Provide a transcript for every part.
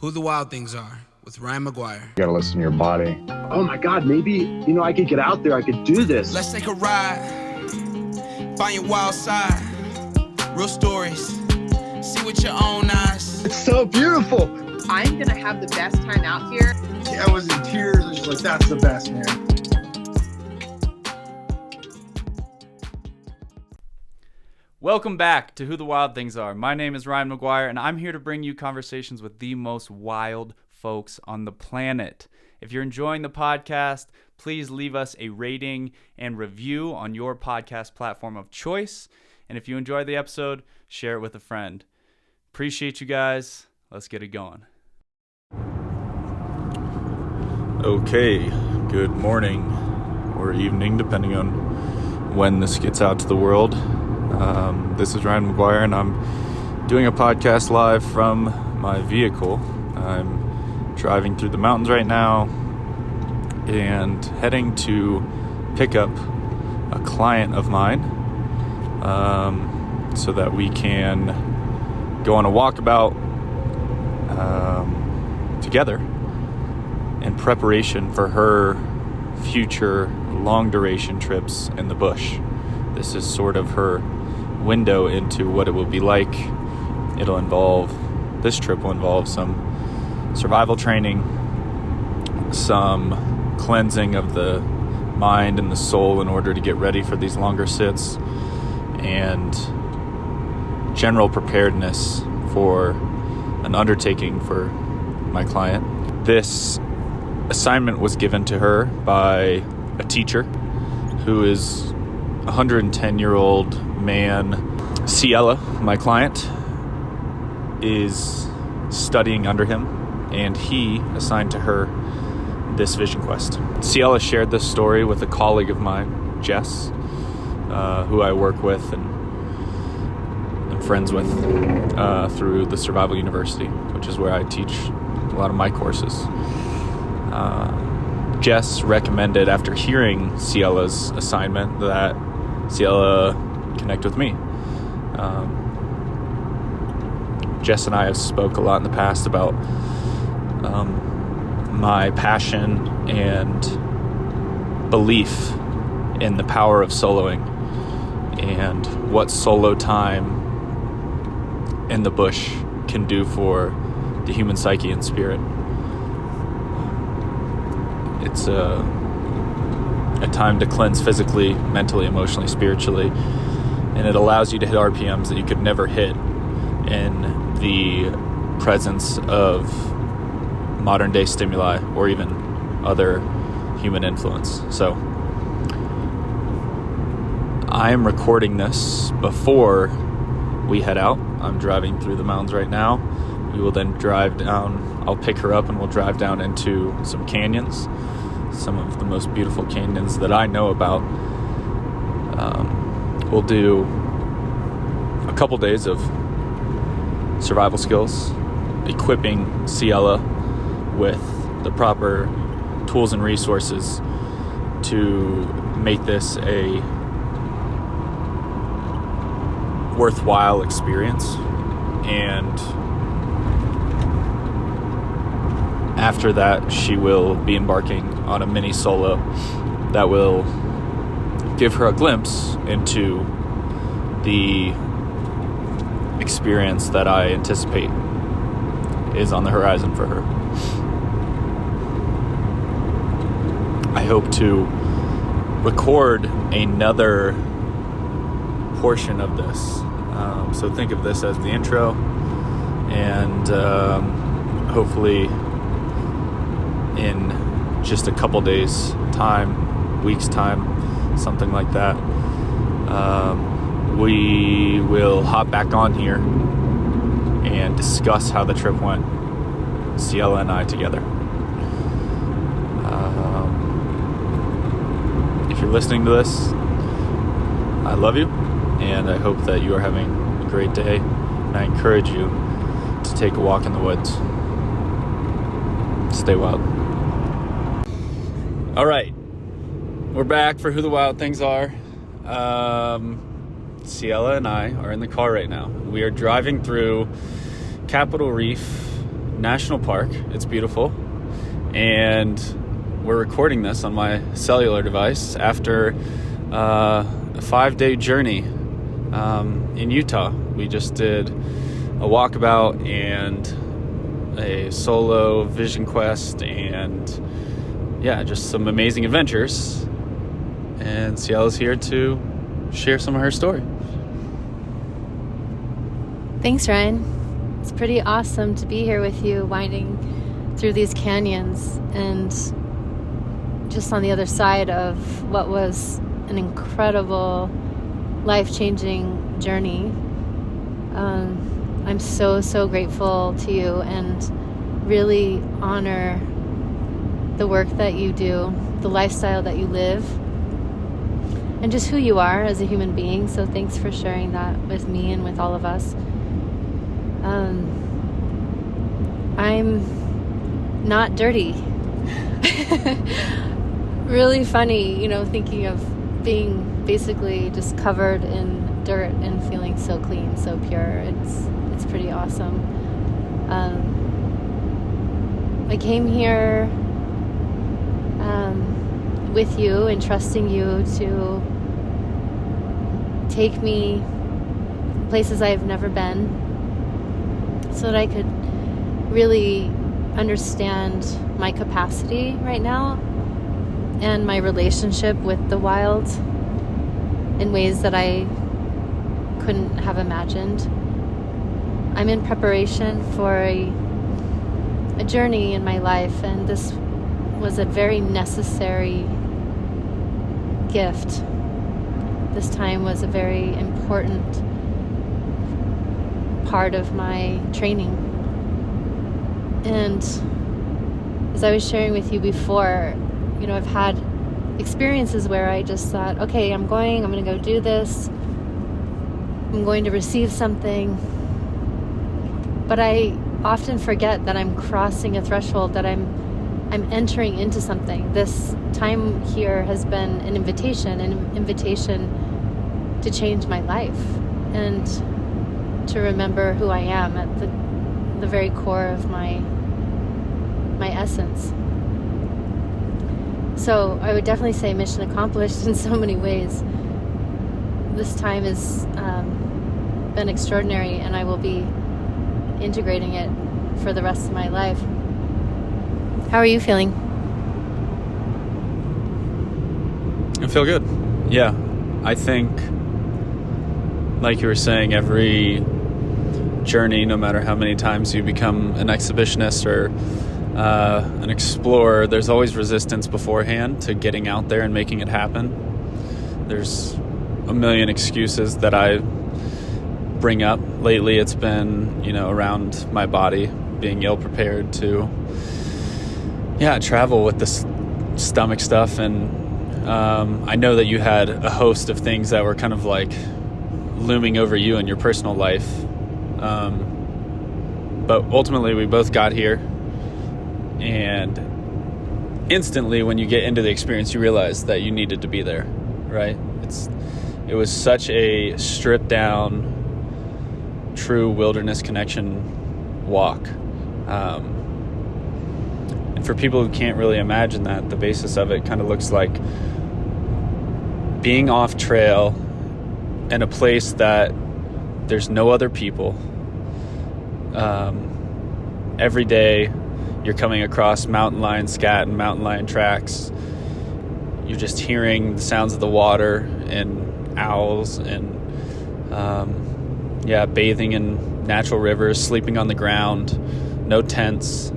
Who the Wild Things Are with Ryan McGuire. You gotta listen to your body. Oh my God, maybe, I could get out there, I could do this. Let's take a ride, find your wild side, real stories, see with your own eyes. It's so beautiful. I'm gonna have the best time out here. Yeah, I was in tears. I was like, that's the best, man. Welcome back to Who the Wild Things Are. My name is Ryan McGuire, and I'm here to bring you conversations with the most wild folks on the planet. If you're enjoying the podcast, please leave us a rating and review on your podcast platform of choice. And if you enjoyed the episode, share it with a friend. Appreciate you guys. Let's get it going. Okay, good morning or evening, depending on when this gets out to the world. This is Ryan McGuire, and I'm doing a podcast live from my vehicle. I'm driving through the mountains right now and heading to pick up a client of mine so that we can go on a walkabout together in preparation for her future long-duration trips in the bush. This is sort of her window into what it will be like. This trip will involve some survival training, some cleansing of the mind and the soul in order to get ready for these longer sits, and general preparedness for an undertaking for my client. This assignment was given to her by a teacher who is 110-year-old man. Ciela, my client, is studying under him, and he assigned to her this vision quest. Ciela shared this story with a colleague of mine, Jess, who I work with and I'm friends with through the Survival University, which is where I teach a lot of my courses. Jess recommended, after hearing Ciela's assignment, that Ciela connect with me. Jess and I have spoke a lot in the past about my passion and belief in the power of soloing and what solo time in the bush can do for the human psyche and spirit. It's a time to cleanse physically, mentally, emotionally, spiritually, and it allows you to hit RPMs that you could never hit in the presence of modern day stimuli or even other human influence. So I am recording this before we head out. I'm driving through the mountains right now. We will then drive down. I'll pick her up and we'll drive down into some canyons, some of the most beautiful canyons that I know about. We'll do a couple days of survival skills, equipping Ciela with the proper tools and resources to make this a worthwhile experience. And after that, she will be embarking on a mini solo that will give her a glimpse into the experience that I anticipate is on the horizon for her. I hope to record another portion of this. So think of this as the intro, and hopefully in just a couple days time, weeks time, something like that, we will hop back on here and discuss how the trip went, Ciela and I together. If you're listening to this, I love you, and I hope that you are having a great day, and I encourage you to take a walk in the woods. Stay wild. All right, we're back for Who the Wild Things Are. Ciela and I are in the car right now. We are driving through Capitol Reef national park. It's beautiful. And we're recording this on my cellular device after a 5-day journey in Utah. We just did a walkabout and a solo vision quest and just some amazing adventures. And Ciela's here to share some of her story. Thanks, Ryan. It's pretty awesome to be here with you, winding through these canyons and just on the other side of what was an incredible, life-changing journey. I'm so grateful to you and really honor the work that you do, the lifestyle that you live, and just who you are as a human being. So thanks for sharing that with me and with all of us. I'm not dirty. Really funny, thinking of being basically just covered in dirt and feeling so clean, so pure. It's pretty awesome. I came here with you and trusting you to take me places I've never been so that I could really understand my capacity right now and my relationship with the wild in ways that I couldn't have imagined. I'm in preparation for a journey in my life, and this was a very necessary gift. This time was a very important part of my training. And as I was sharing with you before, I've had experiences where I just thought, okay, I'm going to go do this. I'm going to receive something. But I often forget that I'm crossing a threshold, that I'm entering into something. This time here has been an invitation to change my life and to remember who I am at the very core of my essence. So I would definitely say mission accomplished in so many ways. This time has been extraordinary, and I will be integrating it for the rest of my life. How are you feeling? I feel good. Yeah. I think, like you were saying, every journey, no matter how many times you become an exhibitionist or an explorer, there's always resistance beforehand to getting out there and making it happen. There's a million excuses that I bring up. Lately it's been, around my body being ill-prepared to travel with this stomach stuff. And I know that you had a host of things that were kind of like looming over you in your personal life. But ultimately we both got here, and instantly when you get into the experience, you realize that you needed to be there, right? It was such a stripped down, true wilderness connection walk. And for people who can't really imagine that, the basis of it kind of looks like being off trail in a place that there's no other people. Every day you're coming across mountain lion scat and mountain lion tracks. You're just hearing the sounds of the water and owls and bathing in natural rivers, sleeping on the ground, no tents,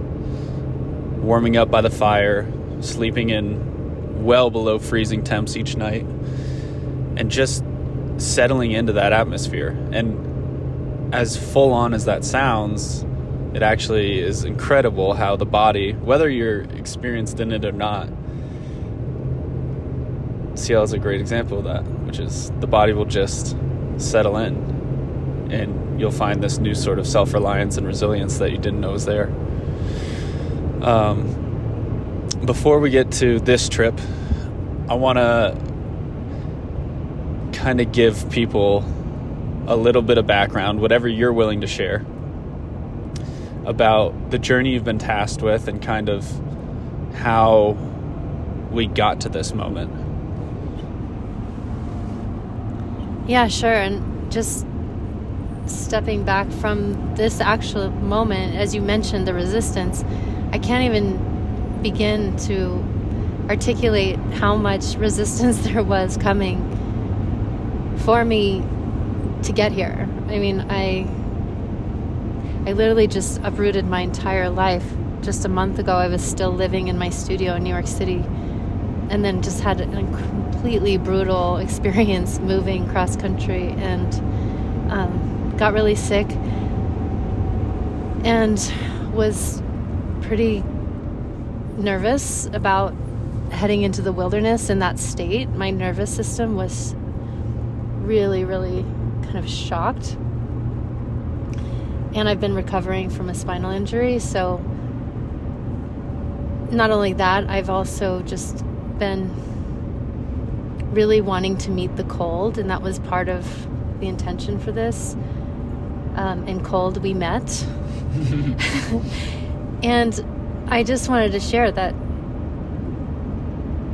warming up by the fire, sleeping in well below freezing temps each night, and just settling into that atmosphere. And as full on as that sounds, it actually is incredible how the body, whether you're experienced in it or not, Ciela is a great example of that, which is the body will just settle in, and you'll find this new sort of self-reliance and resilience that you didn't know was there. Before we get to this trip, I want to kind of give people a little bit of background, whatever you're willing to share, about the journey you've been tasked with and kind of how we got to this moment. Yeah, sure. And just stepping back from this actual moment, as you mentioned, the resistance, I can't even begin to articulate how much resistance there was coming for me to get here. I mean, I literally just uprooted my entire life. Just a month ago, I was still living in my studio in New York City, and then just had a completely brutal experience moving cross country, and got really sick and was pretty nervous about heading into the wilderness in that state. My nervous system was really, really kind of shocked. And I've been recovering from a spinal injury, so not only that, I've also just been really wanting to meet the cold, and that was part of the intention for this. In cold, we met. And I just wanted to share that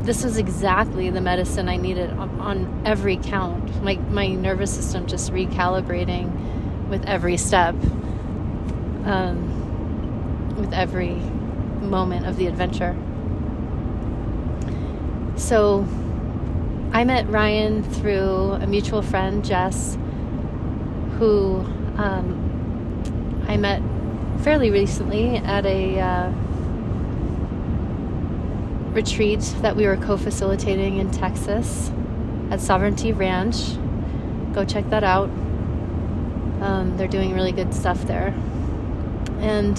this was exactly the medicine I needed on every count. My nervous system just recalibrating with every step, with every moment of the adventure. So I met Ryan through a mutual friend, Jess, who I met fairly recently at a retreat that we were co-facilitating in Texas at Sovereignty Ranch. Go check that out. They're doing really good stuff there. And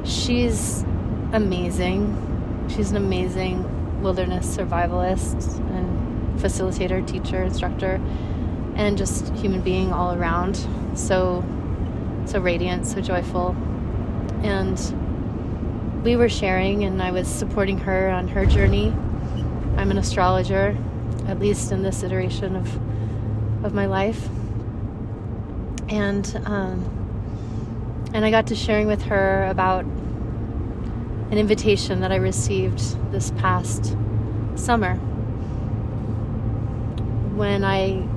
she's amazing. She's an amazing wilderness survivalist and facilitator, teacher, instructor, and just human being all around. So radiant, so joyful. And we were sharing, and I was supporting her on her journey. I'm an astrologer, at least in this iteration of my life. And I got to sharing with her about an invitation that I received this past summer when I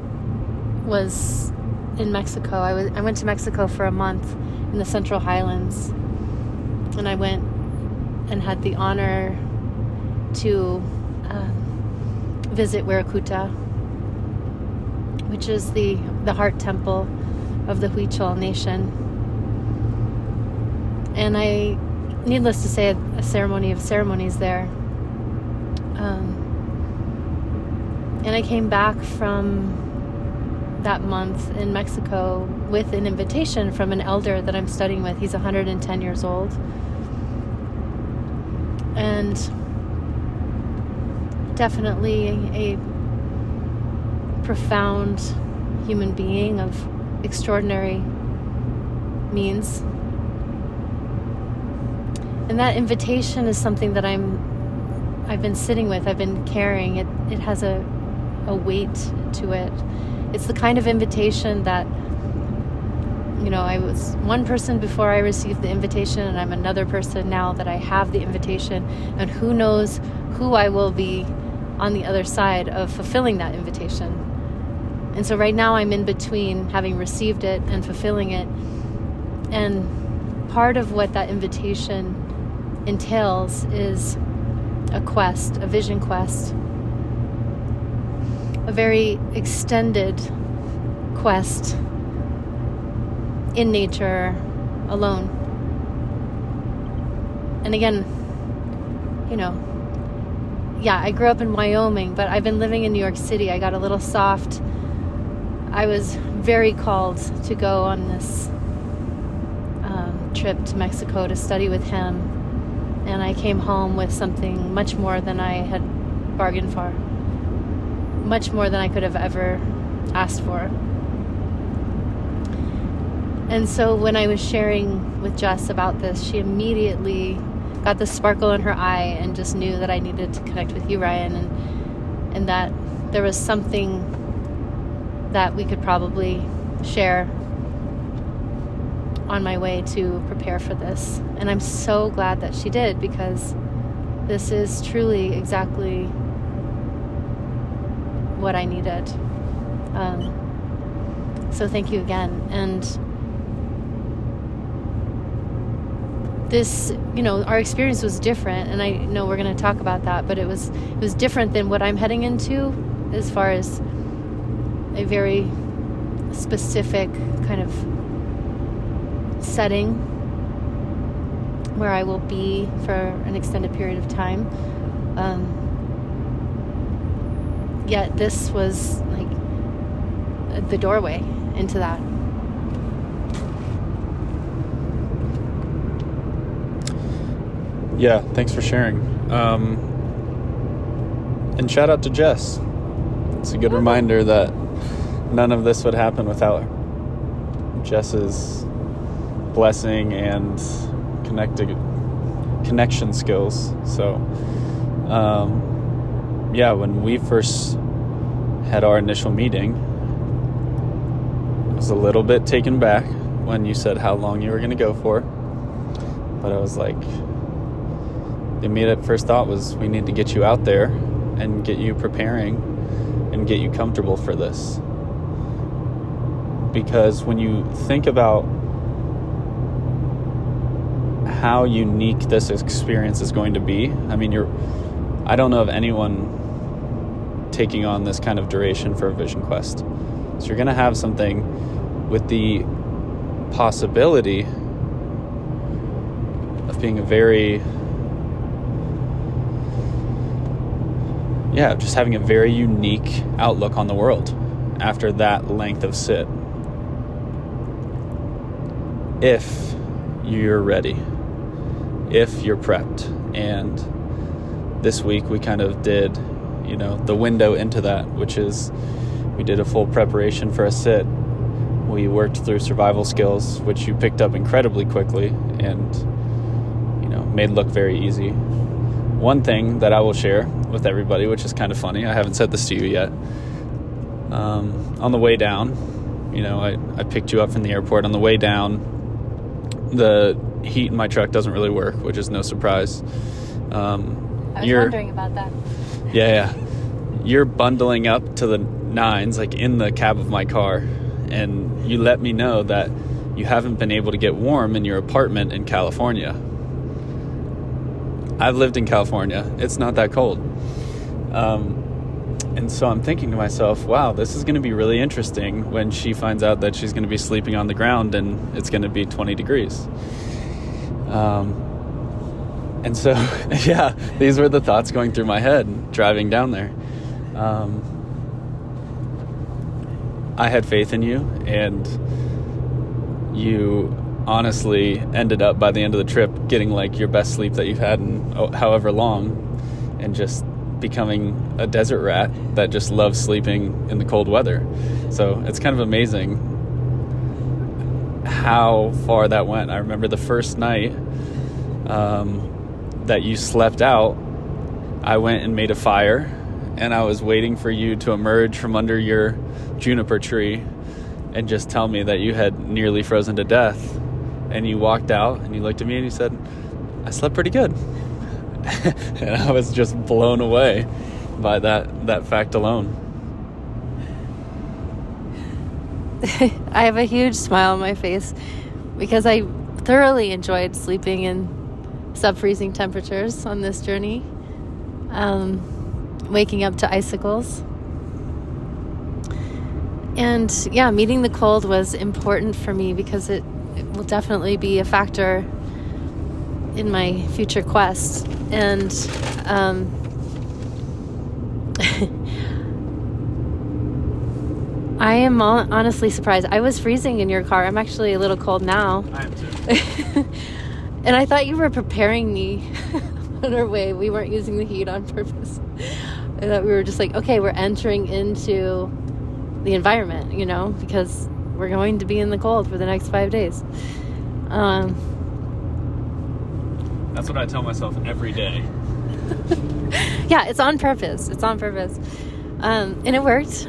was in Mexico. I went to Mexico for a month in the Central Highlands, and I went and had the honor to visit Huiracuta, which is the heart temple of the Huichol Nation. And needless to say, a ceremony of ceremonies there. And I came back from that month in Mexico with an invitation from an elder that I'm studying with. He's 110 years old. And definitely a profound human being of extraordinary means. And that invitation is something that I've been sitting with, I've been carrying. It has a weight to it. It's the kind of invitation that, I was one person before I received the invitation, and I'm another person now that I have the invitation, and who knows who I will be on the other side of fulfilling that invitation. And so right now I'm in between having received it and fulfilling it. And part of what that invitation entails is a quest, a vision quest, a very extended quest in nature alone. And again, I grew up in Wyoming, but I've been living in New York City. I got a little soft. I was very called to go on this trip to Mexico to study with him. And I came home with something much more than I had bargained for. Much more than I could have ever asked for. And so when I was sharing with Jess about this, she immediately got the sparkle in her eye and just knew that I needed to connect with you, Ryan, and that there was something that we could probably share on my way to prepare for this. And I'm so glad that she did, because this is truly exactly what I needed. So thank you again. And this, our experience was different, and I know we're going to talk about that, but it was different than what I'm heading into, as far as a very specific kind of setting where I will be for an extended period of time. Yet this was like the doorway into that. Yeah, thanks for sharing. And shout out to Jess. It's a good reminder that none of this would happen without Jess's blessing and connection skills. So, when we first had our initial meeting, I was a little bit taken back when you said how long you were going to go for. But I was like, the immediate first thought was, we need to get you out there and get you preparing and get you comfortable for this. Because when you think about how unique this experience is going to be, I don't know of anyone taking on this kind of duration for a vision quest. So you're going to have something with the possibility of being just having a very unique outlook on the world after that length of sit. If you're ready, if you're prepped. And this week we kind of did, the window into that, which is we did a full preparation for a sit. We worked through survival skills, which you picked up incredibly quickly and, made look very easy. One thing that I will share with everybody, which is kind of funny, I haven't said this to you yet. On the way down, I picked you up from the airport. On the way down, the heat in my truck doesn't really work, which is no surprise. I was wondering about that. Yeah. You're bundling up to the nines, like in the cab of my car, and you let me know that you haven't been able to get warm in your apartment in California. I've lived in California. It's not that cold. And so I'm thinking to myself, wow, this is going to be really interesting when she finds out that she's going to be sleeping on the ground and it's going to be 20 degrees. And so, these were the thoughts going through my head driving down there. I had faith in you, and you honestly ended up by the end of the trip getting like your best sleep that you've had in however long, and just becoming a desert rat that just loves sleeping in the cold weather. So it's kind of amazing how far that went. I remember the first night that you slept out, I went and made a fire, and I was waiting for you to emerge from under your juniper tree and just tell me that you had nearly frozen to death. And you walked out and you looked at me and you said, I slept pretty good. And I was just blown away by that fact alone. I have a huge smile on my face because I thoroughly enjoyed sleeping in sub-freezing temperatures on this journey. Waking up to icicles. And meeting the cold was important for me because it will definitely be a factor in my future quest. And I am honestly surprised. I was freezing in your car. I'm actually a little cold now. I am too. And I thought you were preparing me on our way. We weren't using the heat on purpose. I thought we were just like, okay, we're entering into the environment, because we're going to be in the cold for the next 5 days. That's what I tell myself every day. Yeah, it's on purpose. And it worked.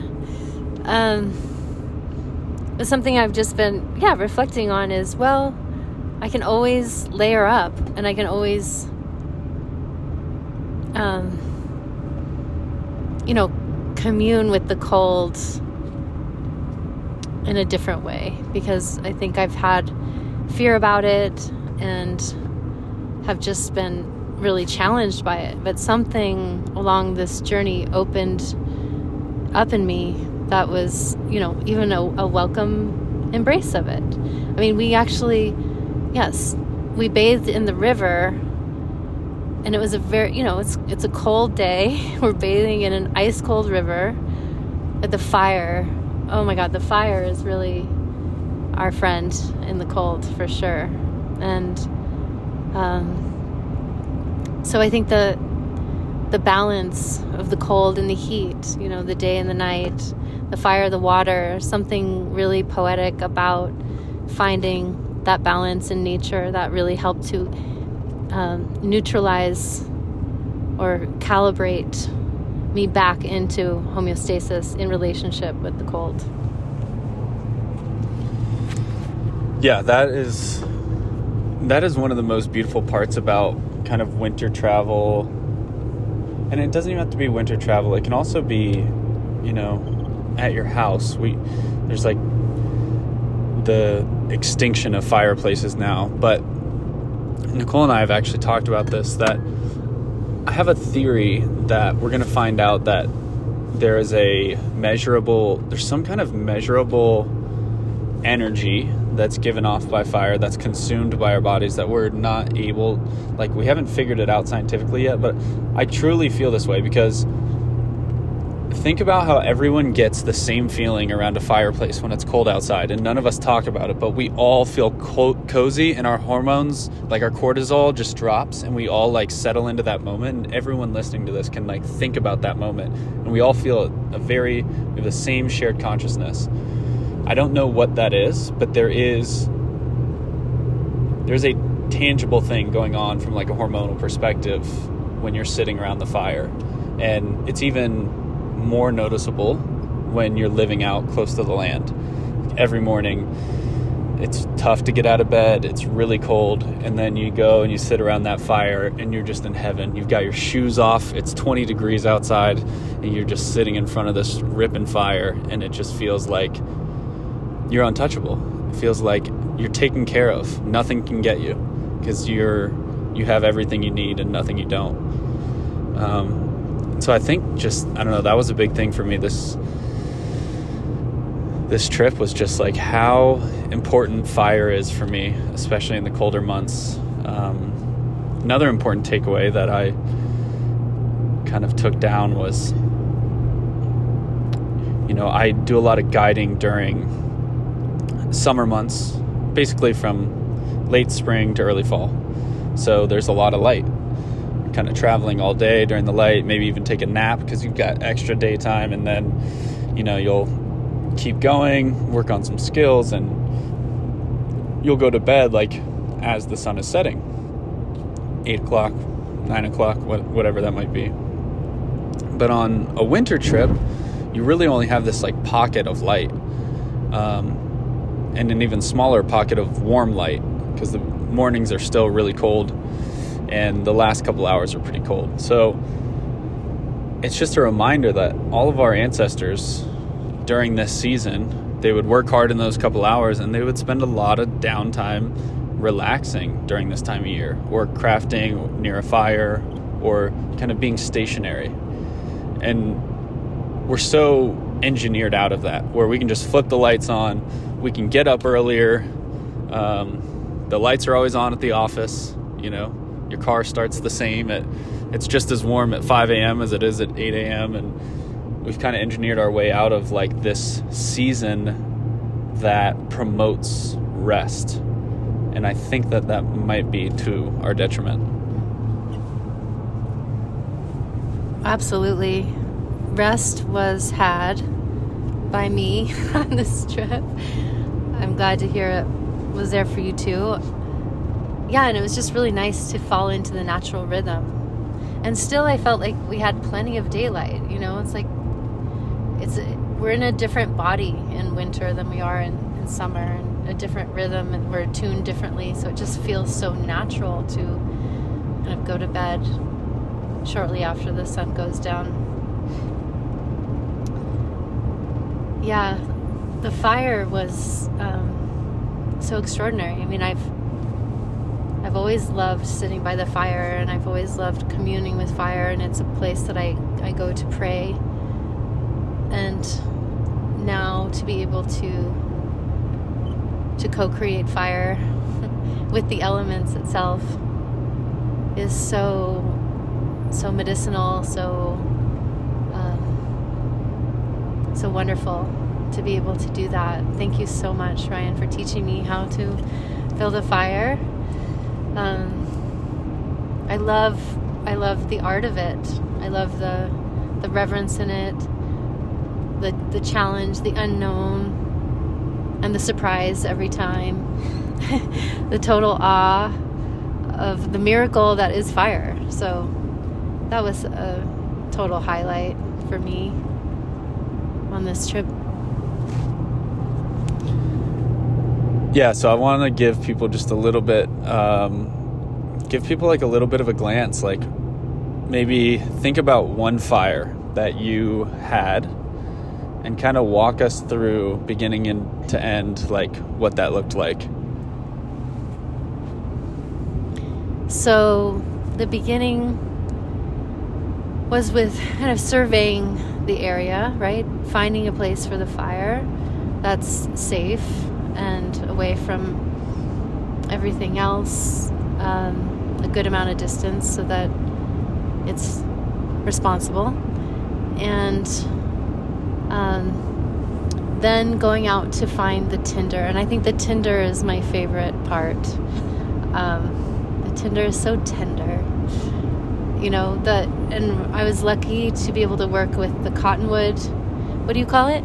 But something I've just been, reflecting on is, well, I can always layer up, and I can always, commune with the cold in a different way, because I think I've had fear about it and have just been really challenged by it. But something along this journey opened up in me that was, even a welcome embrace of it. I mean, we actually, we bathed in the river, and it was a very, it's a cold day. We're bathing in an ice cold river at the fire. Oh my God, the fire is really our friend in the cold, for sure. And so I think the balance of the cold and the heat, the day and the night, the fire, the water, something really poetic about finding that balance in nature that really helped to neutralize or calibrate me back into homeostasis in relationship with the cold. Yeah, that is one of the most beautiful parts about kind of winter travel. And it doesn't even have to be winter travel. It can also be, at your house. There's like the extinction of fireplaces now, but Nicole and I have actually talked about this, that I have a theory that we're going to find out that there's some kind of measurable energy that's given off by fire, that's consumed by our bodies, that we're not able, we haven't figured it out scientifically yet, but I truly feel this way, because think about how everyone gets the same feeling around a fireplace when it's cold outside, and none of us talk about it, but we all feel cozy, and our hormones, our cortisol, just drops, and we all settle into that moment. And everyone listening to this can think about that moment, and we all feel we have the same shared consciousness. I don't know what that is, but there's a tangible thing going on from a hormonal perspective when you're sitting around the fire, and it's even more noticeable when you're living out close to the land. Every morning it's tough to get out of bed, it's really cold, and then you go and you sit around that fire and you're just in heaven. You've got your shoes off, it's 20 degrees outside, and you're just sitting in front of this ripping fire, and it just feels like you're untouchable. It feels like you're taken care of. Nothing can get you, because you have everything you need and nothing you don't. So I think that was a big thing for me this trip, was just how important fire is for me, especially in the colder months. Another important takeaway that I kind of took down was, I do a lot of guiding during summer months, basically from late spring to early fall. So there's a lot of light. Kind of traveling all day during the light, maybe even take a nap because you've got extra daytime, and then you'll keep going, work on some skills, and you'll go to bed as the sun is setting, 8 o'clock, 9 o'clock, whatever that might be. But on a winter trip, you really only have this pocket of light, and an even smaller pocket of warm light, because the mornings are still really cold and the last couple hours are pretty cold. So it's just a reminder that all of our ancestors during this season, they would work hard in those couple hours, and they would spend a lot of downtime relaxing during this time of year, or crafting near a fire, or kind of being stationary. And we're so engineered out of that, where we can just flip the lights on, we can get up earlier, the lights are always on at the office, your car starts the same, it's just as warm at 5 a.m. as it is at 8 a.m. And we've kind of engineered our way out of this season that promotes rest. And I think that might be to our detriment. Absolutely. Rest was had by me on this trip. I'm glad to hear it was there for you too. Yeah, and it was just really nice to fall into the natural rhythm. And still I felt like we had plenty of daylight, it's we're in a different body in winter than we are in in summer, and a different rhythm, and we're tuned differently, so it just feels so natural to kind of go to bed shortly after the sun goes down. Yeah, the fire was so extraordinary. I mean, I've always loved sitting by the fire, and I've always loved communing with fire, and it's a place that I go to pray. And now to be able to co-create fire with the elements itself is so medicinal, so wonderful to be able to do that. Thank you so much, Ryan, for teaching me how to build a fire. I love the art of it. I love the reverence in it, the challenge, the unknown, and the surprise every time. The total awe of the miracle that is fire. So that was a total highlight for me on this trip. Yeah, so I want to give people just a little bit, give people like a little bit of a glance, like maybe think about one fire that you had and kind of walk us through beginning to end, like what that looked like. So the beginning was with kind of surveying the area, right? Finding a place for the fire that's safe and away from everything else, a good amount of distance so that it's responsible. And then going out to find the tinder. And I think the tinder is my favorite part. The tinder is so tender. You know, and I was lucky to be able to work with the cottonwood. What do you call it?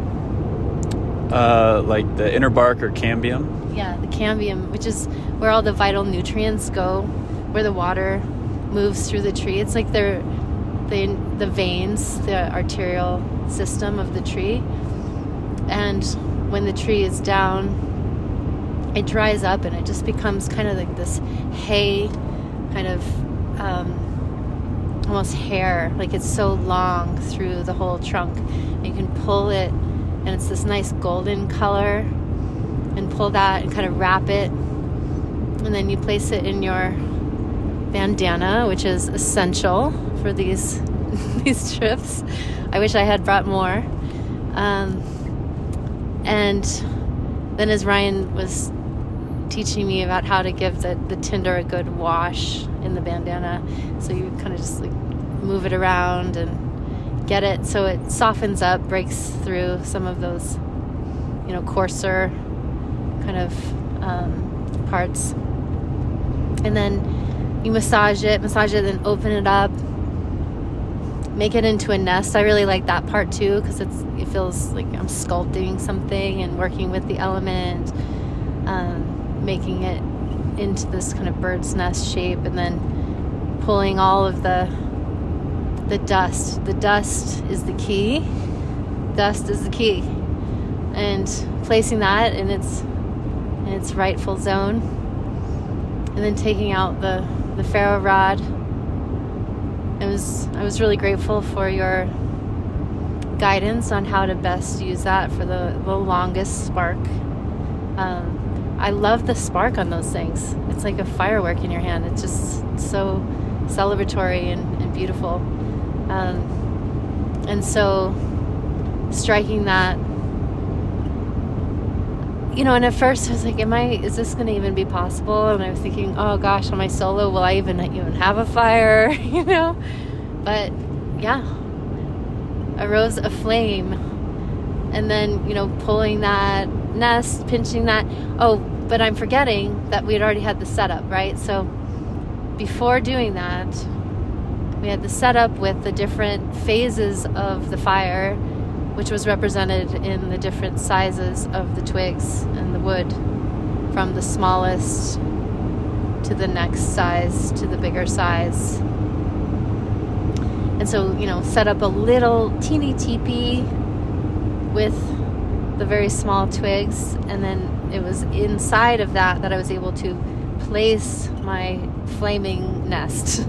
Like the inner bark or cambium. Yeah, the cambium, which is where all the vital nutrients go, where the water moves through the tree. It's like the veins, the arterial system of the tree. And when the tree is down, it dries up and it just becomes kind of like this hay, kind of almost hair, like it's so long through the whole trunk. And you can pull it, and it's this nice golden color, and pull that and kind of wrap it, and then you place it in your bandana, which is essential for these these trips. I wish I had brought more. And then as Ryan was teaching me about how to give the tinder a good wash in the bandana, so you kind of just like move it around and get it so it softens up, breaks through some of those, you know, coarser kind of parts. And then you massage it, then open it up, make it into a nest. I really like that part too, because it feels like I'm sculpting something and working with the element, making it into this kind of bird's nest shape, and then pulling all of the dust. The dust is the key. Dust is the key. And placing that in its rightful zone. And then taking out the ferro rod. I was really grateful for your guidance on how to best use that for the longest spark. I love the spark on those things. It's like a firework in your hand. It's just so celebratory and beautiful. And so striking that, you know, and at first I was like, is this going to even be possible? And I was thinking, oh gosh, on my solo, will I even have a fire? You know? But yeah, arose a flame. And then, you know, pulling that nest, pinching that. Oh, but I'm forgetting that we had already had the setup, right? So before doing that, we had the setup with the different phases of the fire, which was represented in the different sizes of the twigs and the wood, from the smallest to the next size to the bigger size. And so, you know, set up a little teeny teepee with the very small twigs, and then it was inside of that I was able to place my flaming nest,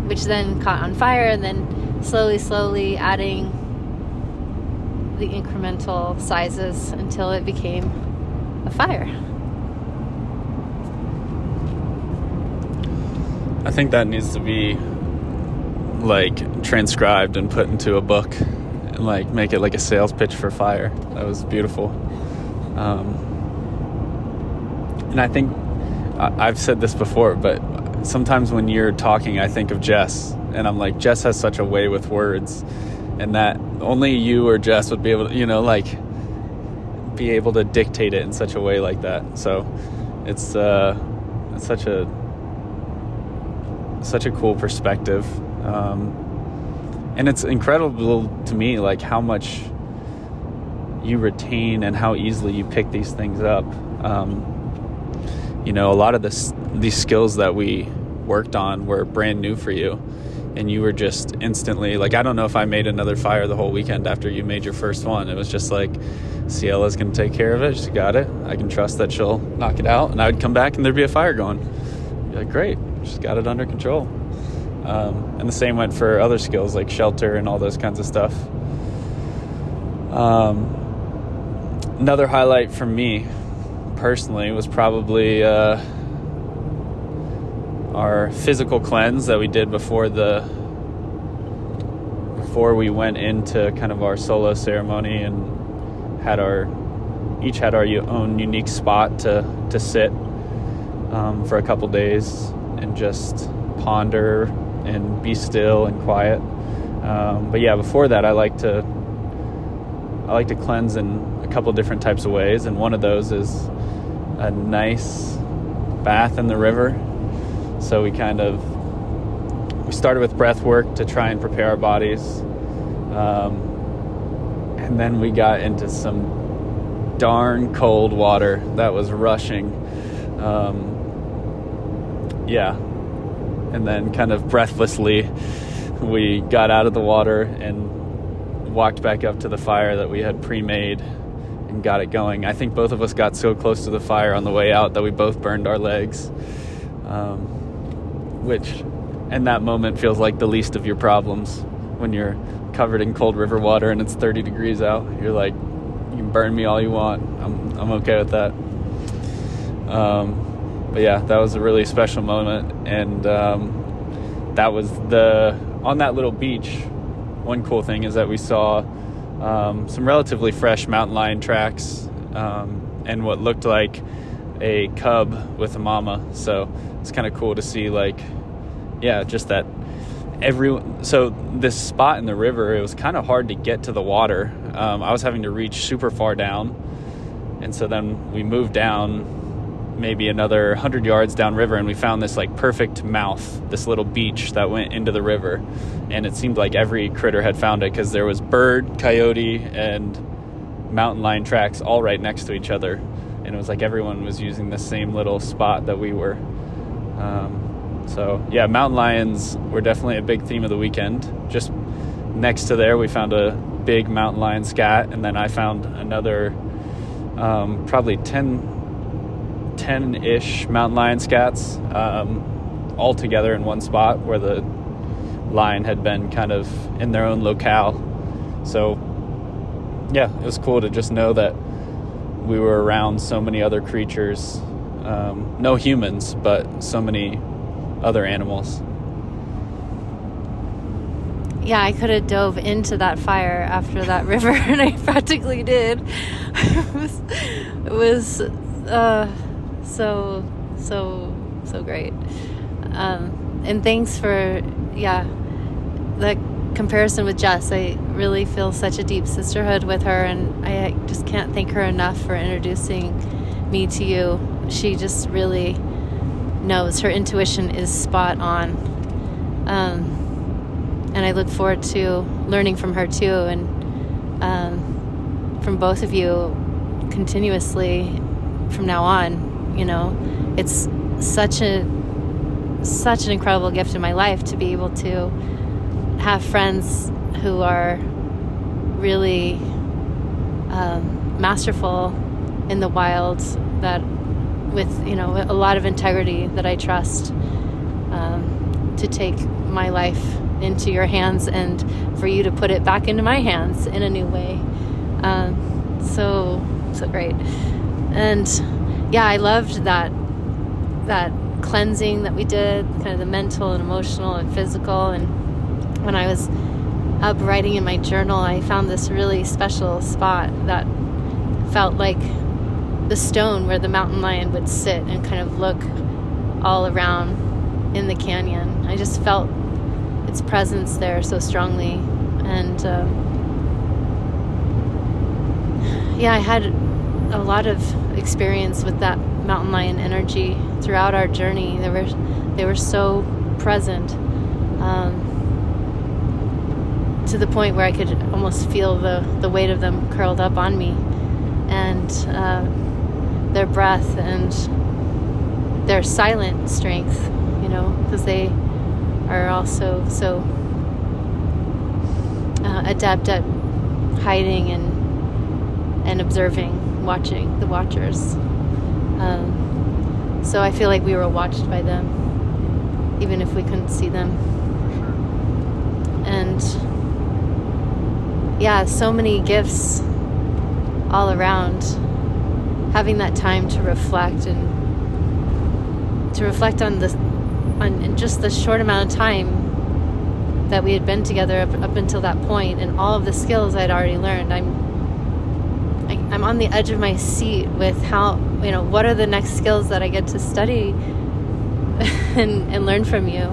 which then caught on fire, and then slowly adding the incremental sizes until it became a fire. I think that needs to be like transcribed and put into a book and like make it like a sales pitch for fire. That was beautiful. And I think I've said this before, but sometimes when you're talking, I think of Jess, and I'm like, Jess has such a way with words, and that only you or Jess would be able to, like be able to dictate it in such a way like that. So it's such a cool perspective. And it's incredible to me, like how much you retain and how easily you pick these things up. A lot of these skills that we worked on were brand new for you, and you were just instantly like, I don't know if I made another fire the whole weekend after you made your first one. It was just like, Ciela's going to take care of it. She's got it. I can trust that she'll knock it out. And I would come back and there'd be a fire going. I'd be like, great, she's got it under control. And the same went for other skills like shelter and all those kinds of stuff. Another highlight for me personally was probably our physical cleanse that we did before we went into kind of our solo ceremony, and each had our own unique spot to sit for a couple days and just ponder and be still and quiet. But yeah, before that, I like to cleanse in a couple different types of ways, and one of those is a nice bath in the river. So we started with breath work to try and prepare our bodies, and then we got into some darn cold water that was rushing. And then kind of breathlessly we got out of the water and walked back up to the fire that we had pre-made and got it going. I think both of us got so close to the fire on the way out that we both burned our legs, which in that moment feels like the least of your problems. When you're covered in cold river water and it's 30 degrees out, you're like, you can burn me all you want. I'm okay with that. But yeah, that was a really special moment. And that was on that little beach, one cool thing is that we saw some relatively fresh mountain lion tracks, and what looked like a cub with a mama. So it's kind of cool to see, like, just that so this spot in the river, it was kind of hard to get to the water. I was having to reach super far down, and so then we moved down maybe another 100 yards downriver, and we found this like perfect mouth, this little beach that went into the river, and it seemed like every critter had found it because there was bird, coyote, and mountain lion tracks all right next to each other, and it was like everyone was using the same little spot that we were. So yeah, mountain lions were definitely a big theme of the weekend. Just next to there, we found a big mountain lion scat, and then I found another probably 10-ish mountain lion scats all together in one spot where the lion had been kind of in their own locale. So yeah, it was cool to just know that we were around so many other creatures, no humans, but so many other animals. Yeah, I could have dove into that fire after that river, and I practically did. It was so great. And thanks for the comparison with Jess. I really feel such a deep sisterhood with her, and I just can't thank her enough for introducing me to you. She just really knows. Her intuition is spot on. And I look forward to learning from her too, and from both of you continuously from now on. It's such an incredible gift in my life to be able to have friends who are really masterful in the wild, that with, a lot of integrity, that I trust to take my life into your hands and for you to put it back into my hands in a new way. So great. And yeah, I loved that cleansing that we did, kind of the mental and emotional and physical. And when I was up writing in my journal, I found this really special spot that felt like the stone where the mountain lion would sit and kind of look all around in the canyon. I just felt its presence there so strongly. And I had a lot of experience with that mountain lion energy throughout our journey. They were so present, to the point where I could almost feel the weight of them curled up on me, and their breath and their silent strength, because they are also so adept at hiding and observing, watching the watchers. So I feel like we were watched by them, even if we couldn't see them. And yeah, so many gifts all around. Having that time to reflect on just the short amount of time that we had been together up until that point, and all of the skills I'd already learned. I'm on the edge of my seat with how, what are the next skills that I get to study and learn from you.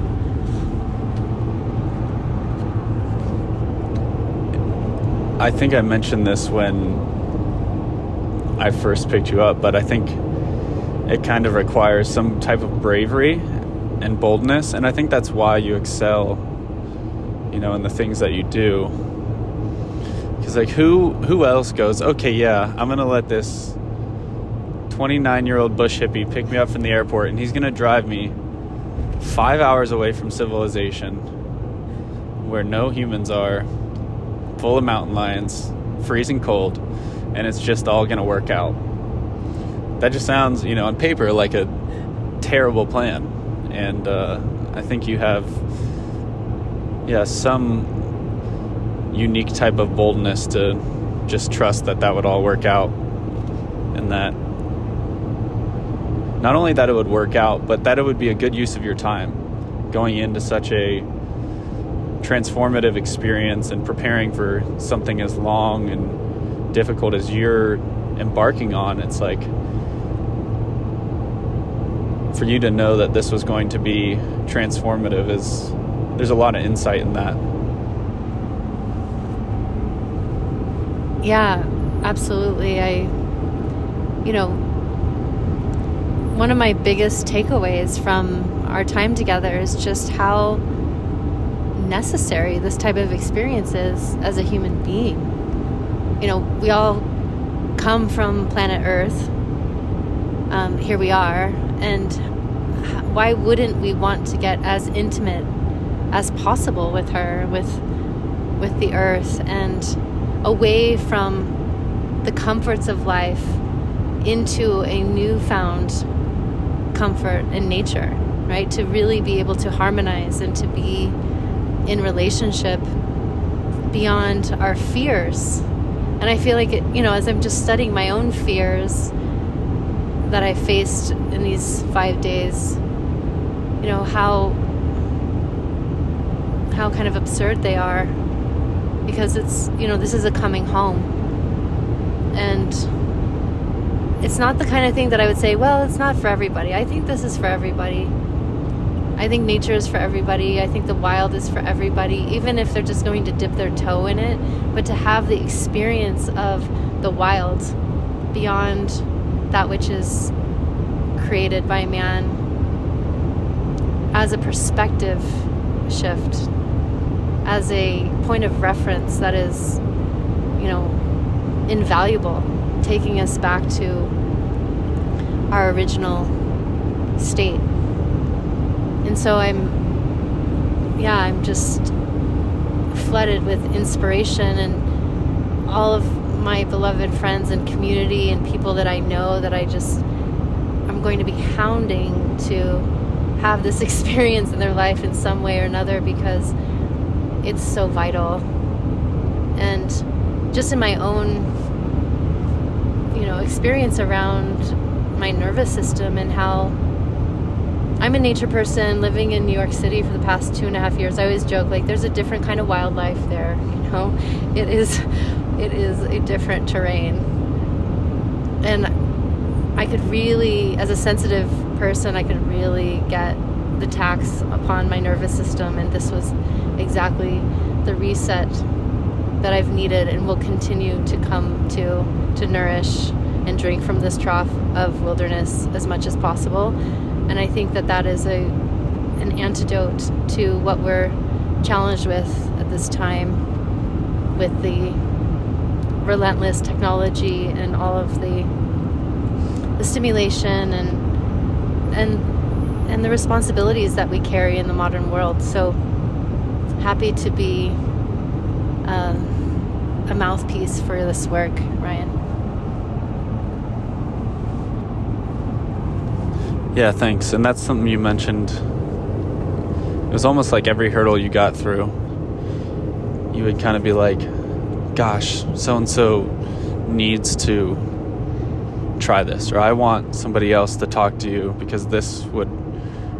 I think I mentioned this when I first picked you up, but I think it kind of requires some type of bravery and boldness, and I think that's why you excel, in the things that you do. Because who else goes, okay, yeah, I'm gonna let this 29-year-old bush hippie pick me up from the airport, and he's gonna drive me 5 hours away from civilization, where no humans are, full of mountain lions, freezing cold, and it's just all gonna work out. That just sounds, on paper like a terrible plan. And I think you have, some unique type of boldness to just trust that would all work out, and that not only that it would work out, but that it would be a good use of your time going into such a transformative experience and preparing for something as long and difficult as you're embarking on. It's like, for you to know that this was going to be transformative, there's a lot of insight in that. Yeah, absolutely. One of my biggest takeaways from our time together is just how necessary this type of experience is as a human being. We all come from planet Earth. Here we are. And why wouldn't we want to get as intimate as possible with her, with the earth, and away from the comforts of life into a newfound comfort in nature, right? To really be able to harmonize and to be in relationship beyond our fears. And I feel like as I'm just studying my own fears that I faced in these 5 days, how kind of absurd they are, because it's, this is a coming home, and it's not the kind of thing that I would say, well, it's not for everybody. I think this is for everybody. I think nature is for everybody. I think the wild is for everybody, even if they're just going to dip their toe in it. But to have the experience of the wild beyond that which is created by man as a perspective shift, as a point of reference that is, invaluable, taking us back to our original state. And so I'm just flooded with inspiration, and all of my beloved friends and community and people that I know that I'm going to be hounding to have this experience in their life in some way or another, because it's so vital. And just in my own, experience around my nervous system and how I'm a nature person living in New York City for the past 2.5 years. I always joke, like, there's a different kind of wildlife there, it is a different terrain. And I could really, as a sensitive person, I could really get the tax upon my nervous system, and this was exactly the reset that I've needed and will continue to come to nourish and drink from this trough of wilderness as much as possible. And I think that is an antidote to what we're challenged with at this time, with the relentless technology and all of the stimulation and the responsibilities that we carry in the modern world. So happy to be a mouthpiece for this work, Ryan. Yeah, thanks. And that's something you mentioned. It was almost like every hurdle you got through, you would kind of be like, gosh, so-and-so needs to try this, or I want somebody else to talk to you because this would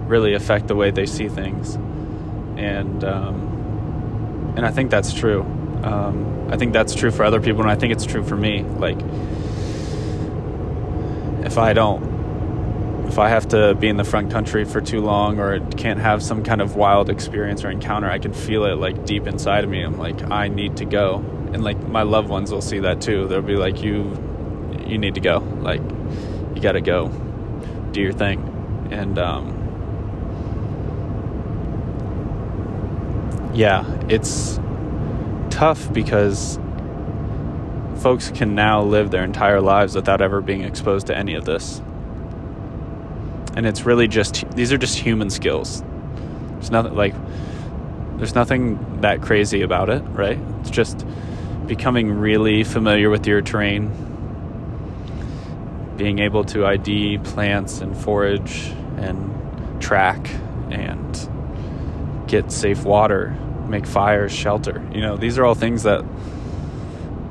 really affect the way they see things. And I think that's true. I think that's true for other people, and I think it's true for me. Like, if I have to be in the front country for too long, or can't have some kind of wild experience or encounter, I can feel it like deep inside of me. I'm like, I need to go. And like my loved ones will see that too. They'll be like, you need to go. Like, you got to go do your thing. And yeah, it's tough because folks can now live their entire lives without ever being exposed to any of this. And it's really these are just human skills. There's nothing that crazy about it, right? It's just becoming really familiar with your terrain, being able to ID plants and forage and track and get safe water, make fires, shelter. These are all things that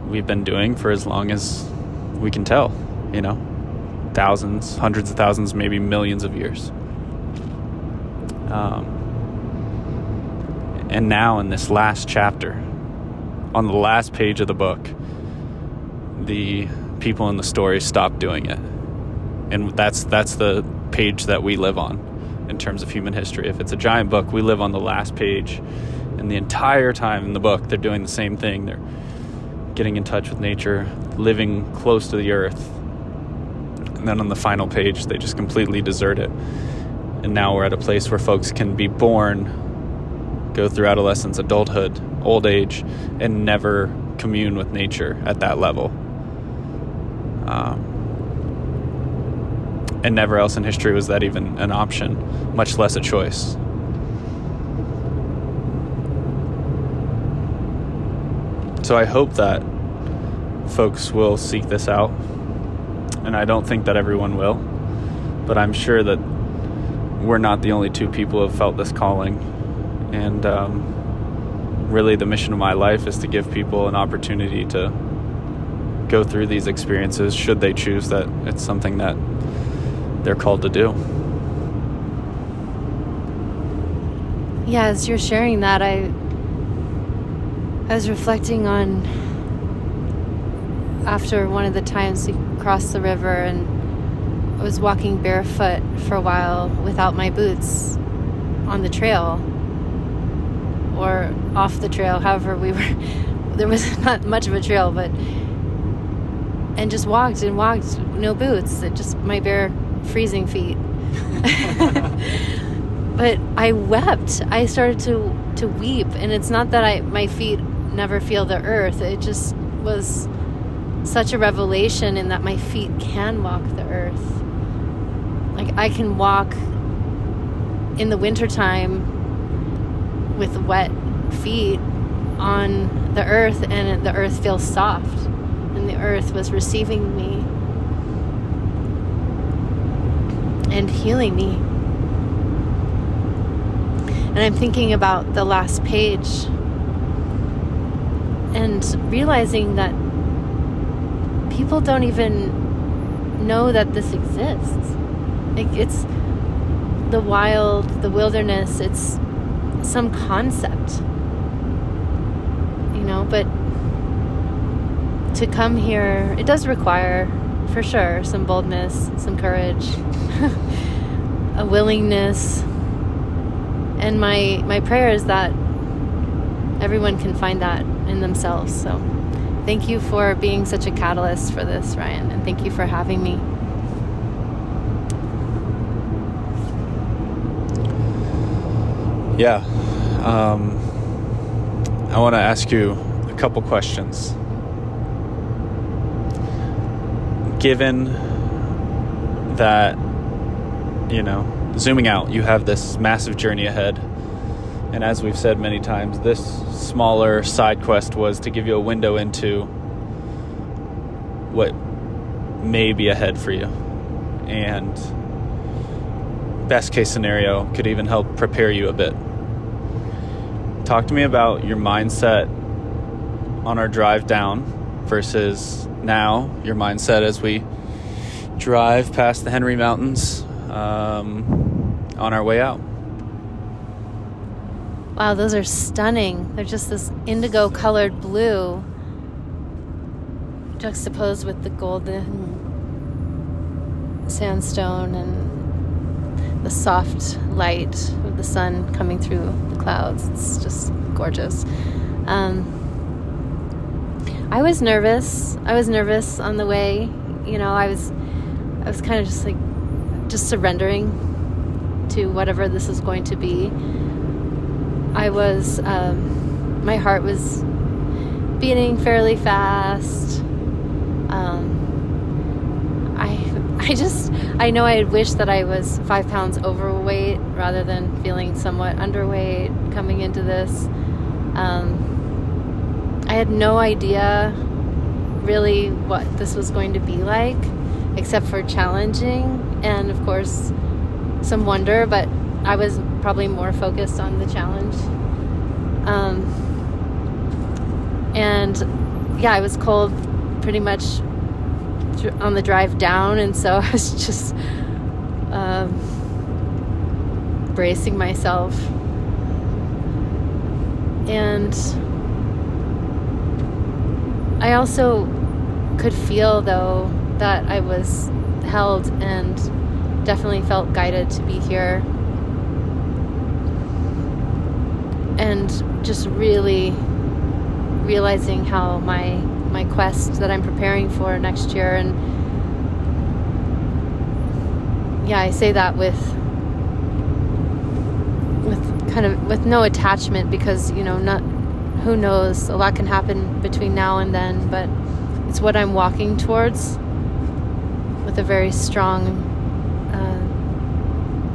we've been doing for as long as we can tell, thousands, hundreds of thousands, maybe millions of years. And now in this last chapter, on the last page of the book, the people in the story stop doing it. And that's the page that we live on in terms of human history. If it's a giant book, we live on the last page. And the entire time in the book, they're doing the same thing. They're getting in touch with nature, living close to the earth. And then on the final page, they just completely desert it. And now we're at a place where folks can be born, go through adolescence, adulthood, old age, and never commune with nature at that level. And never else in history was that even an option, much less a choice. So I hope that folks will seek this out. And I don't think that everyone will. But I'm sure that we're not the only two people who have felt this calling. And really the mission of my life is to give people an opportunity to go through these experiences should they choose that it's something that they're called to do. Yeah, as you're sharing that, I was reflecting on after one of the times we crossed the river, and I was walking barefoot for a while without my boots on the trail or off the trail, however we were. There was not much of a trail, and just walked, no boots, just my bare freezing feet. But I wept. I started to weep, and it's not that my feet never feel the earth. It just was such a revelation in that my feet can walk the earth. Like, I can walk in the wintertime with wet feet on the earth, and the earth feels soft. And when the earth was receiving me and healing me. And I'm thinking about the last page and realizing that people don't even know that this exists. Like, it's the wild, the wilderness, it's some concept, you know, but to come here, it does require, for sure, some boldness, some courage, a willingness. And my prayer is that everyone can find that in themselves. So thank you for being such a catalyst for this, Ryan, and thank you for having me. Yeah. I want to ask you a couple questions. Given that, you know, zooming out, you have this massive journey ahead. And as we've said many times, this smaller side quest was to give you a window into what may be ahead for you. And best case scenario could even help prepare you a bit. Talk to me about your mindset on our drive down versus now, your mindset as we drive past the Henry Mountains on our way out. Wow, those are stunning. They're just this indigo colored blue juxtaposed with the golden sandstone and the soft light of the sun coming through the clouds. It's just gorgeous. I was nervous. On the way. You know, I was kind of just surrendering to whatever this is going to be. My heart was beating fairly fast. I know I wish that I was 5 pounds overweight rather than feeling somewhat underweight coming into this. I had no idea really what this was going to be like, except for challenging and, of course, some wonder, but I was probably more focused on the challenge. And yeah, I was cold pretty much on the drive down, and so I was just bracing myself. And I also could feel, though, that I was held and definitely felt guided to be here. And just really realizing how my quest that I'm preparing for next year, and yeah, I say that with no attachment, because, you know, who knows, a lot can happen between now and then, but it's what I'm walking towards with a very strong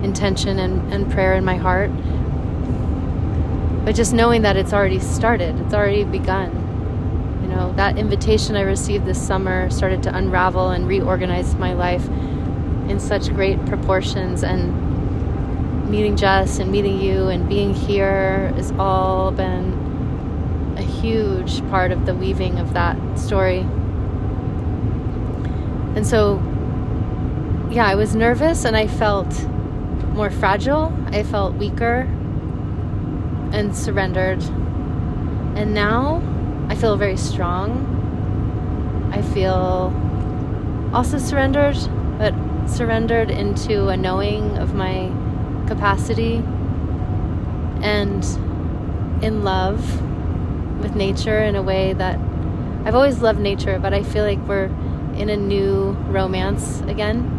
intention and prayer in my heart. But just knowing that it's already started, it's already begun. You know, that invitation I received this summer started to unravel and reorganize my life in such great proportions. And meeting Jess and meeting you and being here has all been a huge part of the weaving of that story. And so, yeah, I was nervous and I felt more fragile. I felt weaker and surrendered. And now I feel very strong. I feel also surrendered, but surrendered into a knowing of my capacity and in love with nature in a way that I've always loved nature, but I feel like we're in a new romance again.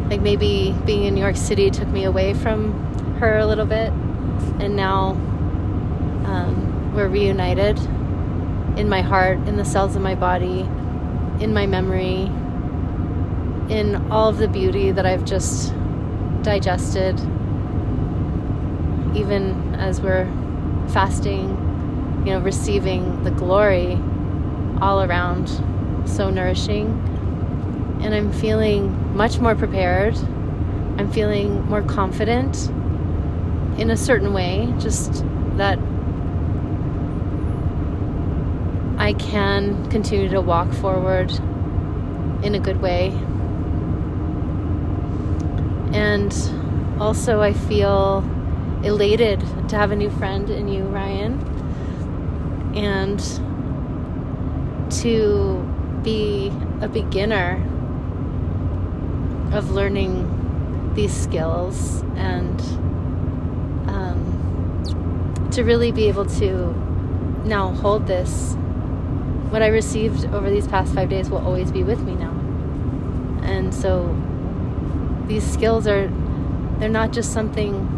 Like maybe being in New York City took me away from her a little bit, and now we're reunited in my heart, in the cells of my body, in my memory, in all of the beauty that I've just digested, even as we're fasting, you know, receiving the glory all around so nourishing. And I'm feeling much more prepared. I'm feeling more confident in a certain way, just that I can continue to walk forward in a good way. And also I feel elated to have a new friend in you, Ryan, and to be a beginner of learning these skills, and to really be able to now hold this. What I received over these past 5 days will always be with me now. And so these skills they're not just something,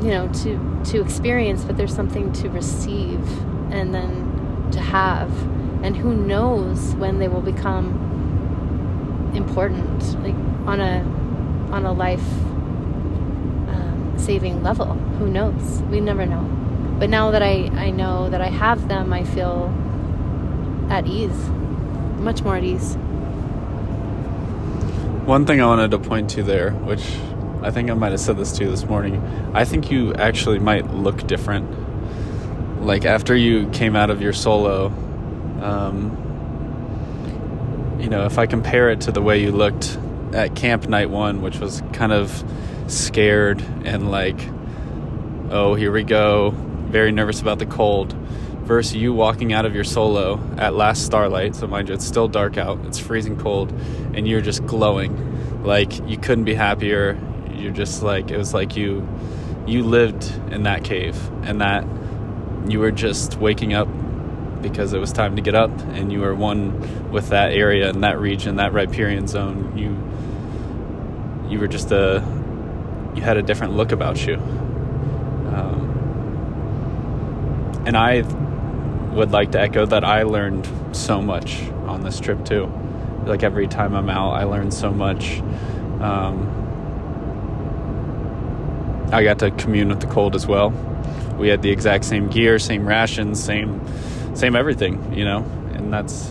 to experience, but there's something to receive and then to have. And who knows when they will become important, like on a life saving level. Who knows? We never know. But now that I know that I have them, I feel at ease, much more at ease. One thing I wanted to point to there, which I think I might have said this to you this morning, I think you actually might look different. Like after you came out of your solo, if I compare it to the way you looked at camp night 1, which was kind of scared and like, oh, here we go, very nervous about the cold, versus you walking out of your solo at last starlight. So mind you, it's still dark out, it's freezing cold, and you're just glowing. Like you couldn't be happier. You're just like, it was like you lived in that cave, and that you were just waking up because it was time to get up, and you were one with that area and that region, that riparian zone. You were just you had a different look about you. And I would like to echo that I learned so much on this trip too. Like every time I'm out, I learn so much. I got to commune with the cold as well. We had the exact same gear, same rations, same everything, and that's,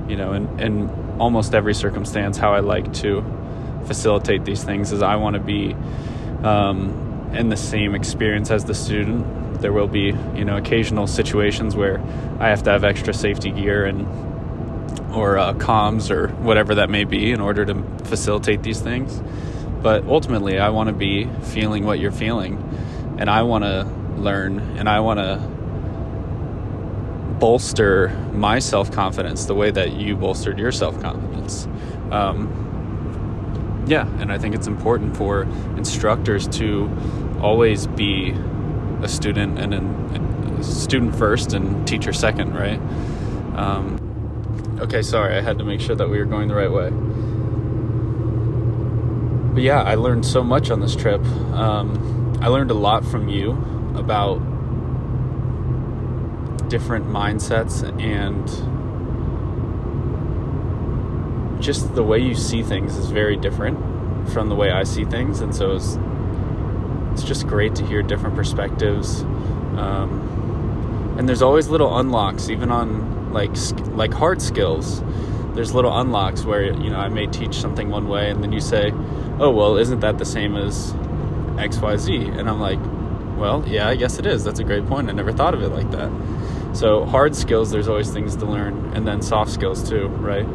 in almost every circumstance, how I like to facilitate these things is I want to be in the same experience as the student. There will be, occasional situations where I have to have extra safety gear or comms or whatever that may be in order to facilitate these things. But ultimately, I want to be feeling what you're feeling, and I want to learn, and I want to bolster my self-confidence the way that you bolstered your self-confidence. And I think it's important for instructors to always be a student, and a student first and teacher second, right? Okay, sorry, I had to make sure that we were going the right way. But yeah, I learned so much on this trip. I learned a lot from you about different mindsets and just the way you see things is very different from the way I see things, and so it's just great to hear different perspectives. And there's always little unlocks, even on like hard skills. There's little unlocks where I may teach something one way, and then you say, "Oh, well, isn't that the same as XYZ?" And I'm like, "Well, yeah, I guess it is. That's a great point. I never thought of it like that." So hard skills, there's always things to learn, and then soft skills too, right?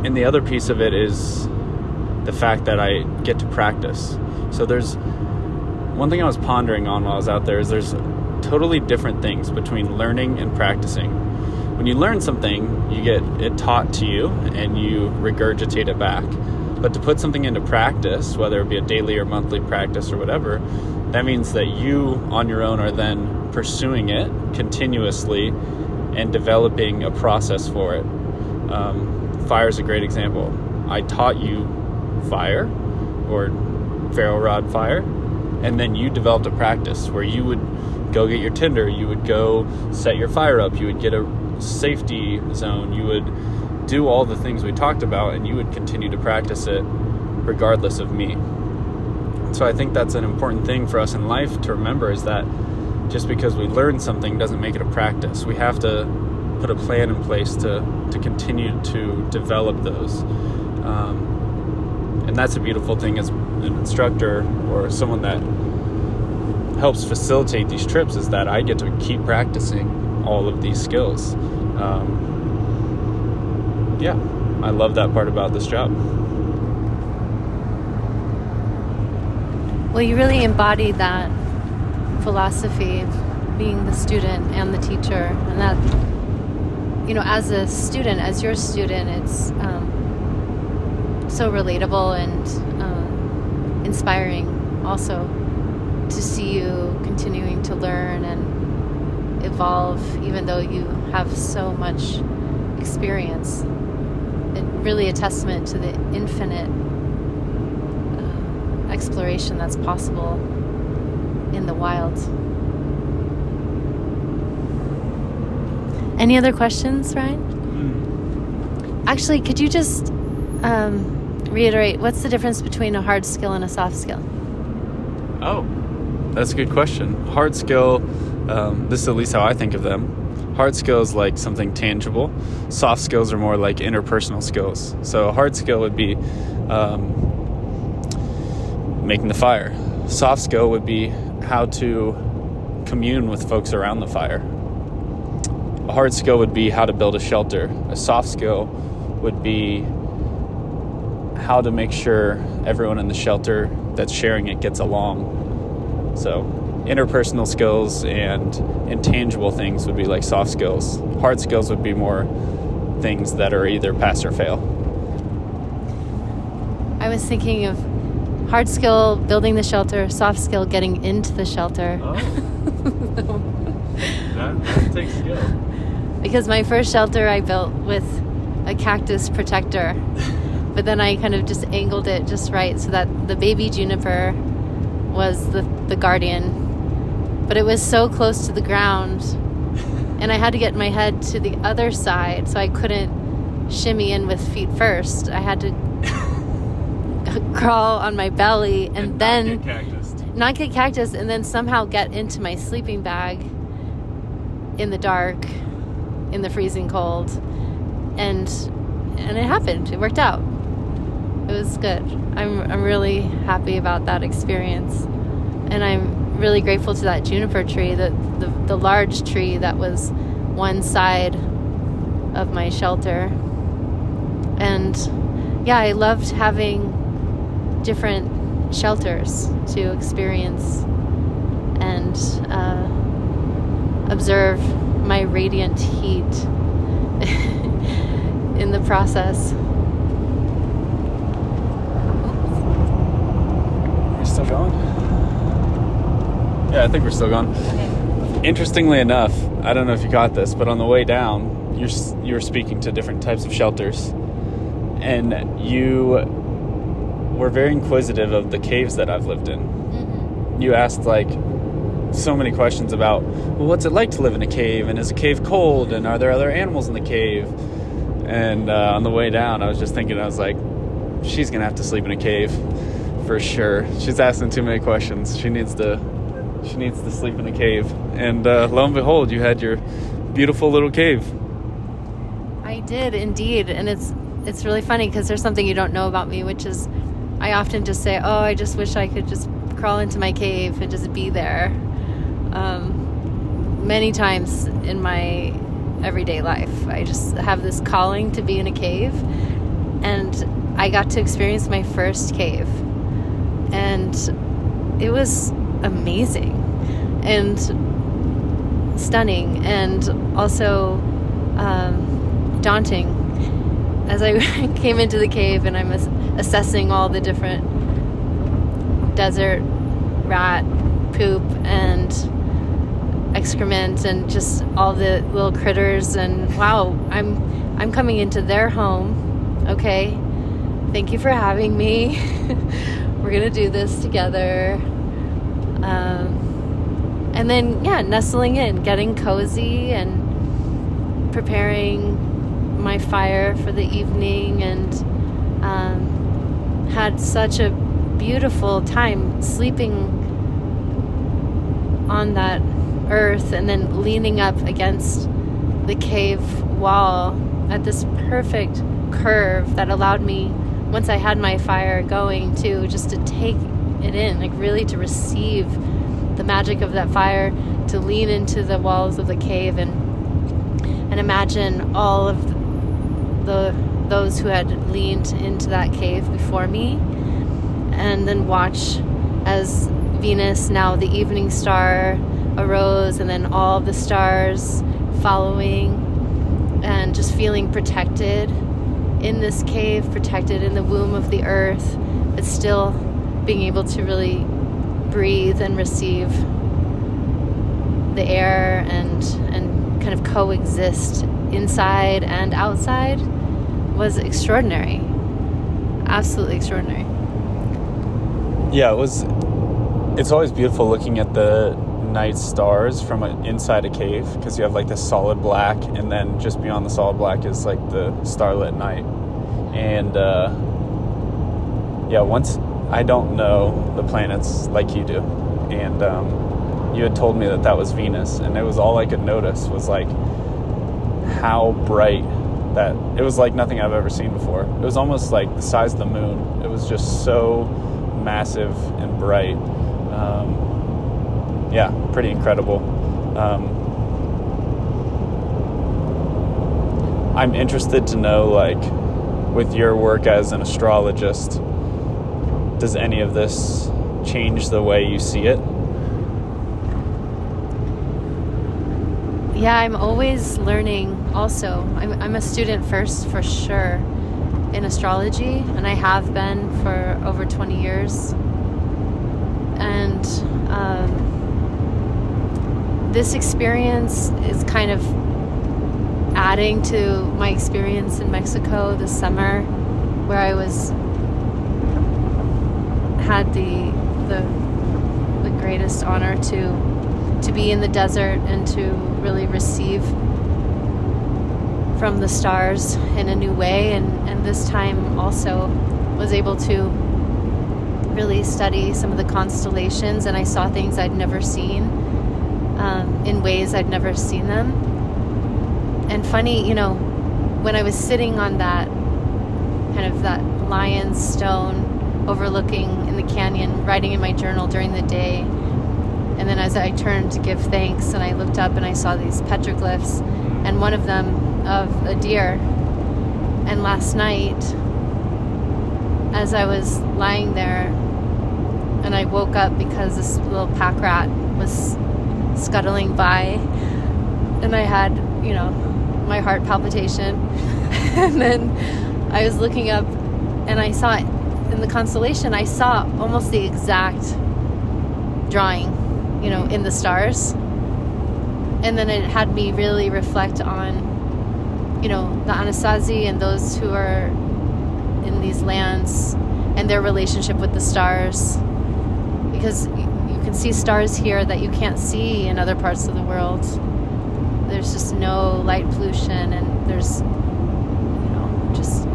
And the other piece of it is the fact that I get to practice. So there's one thing I was pondering on while I was out there is there's totally different things between learning and practicing. When you learn something, you get it taught to you and you regurgitate it back. But to put something into practice, whether it be a daily or monthly practice or whatever, that means that you on your own are then pursuing it continuously and developing a process for it. Fire is a great example. I taught you fire or ferro rod fire, and then you developed a practice where you would go get your tinder, you would go set your fire up, you would get a safety zone, you would do all the things we talked about, and you would continue to practice it regardless of me. So I think that's an important thing for us in life to remember, is that just because we learn something doesn't make it a practice. We have to put a plan in place to continue to develop those. And that's a beautiful thing as an instructor or someone that helps facilitate these trips, is that I get to keep practicing all of these skills. Yeah, I love that part about this job. Well, you really embody that philosophy of being the student and the teacher, and that, as a student, as your student, it's so relatable and inspiring also to see you continuing to learn and evolve, even though you have so much experience. It really a testament to the infinite exploration that's possible in the wild. Any other questions, Ryan? Actually, could you just reiterate, what's the difference between a hard skill and a soft skill? Oh, that's a good question. Hard skill, this is at least how I think of them. Hard skills like something tangible. Soft skills are more like interpersonal skills. So a hard skill would be making the fire. Soft skill would be how to commune with folks around the fire. A hard skill would be how to build a shelter. A soft skill would be how to make sure everyone in the shelter that's sharing it gets along. So interpersonal skills and intangible things would be like soft skills. Hard skills would be more things that are either pass or fail. I was thinking of hard skill, building the shelter, soft skill, getting into the shelter. Oh. that takes skill. Because my first shelter I built with a cactus protector, but then I kind of just angled it just right so that the baby juniper was the guardian. But it was so close to the ground, and I had to get my head to the other side, so I couldn't shimmy in with feet first. I had to crawl on my belly and then not get cactus, and then somehow get into my sleeping bag in the dark, in the freezing cold, and it happened. It worked out. It was good. I'm really happy about that experience, and I'm really grateful to that juniper tree, the large tree that was one side of my shelter. And yeah, I loved having different shelters to experience and observe my radiant heat in the process. We're still going? Yeah, I think we're still going. Okay. Interestingly enough, I don't know if you got this, but on the way down, you were speaking to different types of shelters, and you were very inquisitive of the caves that I've lived in. Mm-hmm. You asked so many questions about, well, what's it like to live in a cave, and is a cave cold, and are there other animals in the cave? And on the way down, I was just thinking, I was like, she's gonna have to sleep in a cave for sure. She's asking too many questions. She needs to sleep in a cave. And lo and behold, you had your beautiful little cave. I did indeed, and it's really funny because there's something you don't know about me, which is I often just say, oh, I just wish I could just crawl into my cave and just be there. Many times in my everyday life, I just have this calling to be in a cave, and I got to experience my first cave, and it was amazing and stunning, and also daunting. As I came into the cave and I'm assessing all the different desert rat poop and excrement and just all the little critters, and wow, I'm coming into their home. Okay, thank you for having me. We're gonna do this together. And then nestling in, getting cozy and preparing my fire for the evening, and had such a beautiful time sleeping on that earth and then leaning up against the cave wall at this perfect curve that allowed me, once I had my fire going, to just to take it in, like really to receive the magic of that fire, to lean into the walls of the cave and imagine all of those who had leaned into that cave before me, and then watch as Venus, now the evening star, arose, and then all the stars following, and just feeling protected in this cave, protected in the womb of the earth, but still being able to really breathe and receive the air and kind of coexist inside and outside was extraordinary. Absolutely extraordinary. Yeah, it's always beautiful looking at the night stars from inside a cave, because you have like the solid black, and then just beyond the solid black is like the starlit night. And once I don't know the planets like you do, and you had told me that was Venus, and it was all I could notice was like how bright that it was, like nothing I've ever seen before. It was almost like the size of the moon. It was just so massive and bright. Pretty incredible. I'm interested to know, like, with your work as an astrologist, does any of this change the way you see it? Yeah, I'm always learning also. I'm a student first, for sure, in astrology, and I have been for over 20 years. And this experience is kind of adding to my experience in Mexico this summer, where I had the greatest honor to be in the desert and to really receive from the stars in a new way, and this time also was able to really study some of the constellations, and I saw things I'd never seen in ways I'd never seen them. And funny, when I was sitting on that kind of that lion's stone overlooking in the canyon, writing in my journal during the day, and then as I turned to give thanks and I looked up and I saw these petroglyphs, and one of them of a deer. And last night, as I was lying there and I woke up because this little pack rat was scuttling by, and I had, my heart palpitation. And then I was looking up and I saw in the constellation, I saw almost the exact drawing, in the stars. And then it had me really reflect on, the Anasazi and those who are in these lands and their relationship with the stars. Because you can see stars here that you can't see in other parts of the world. There's just no light pollution, and there's, just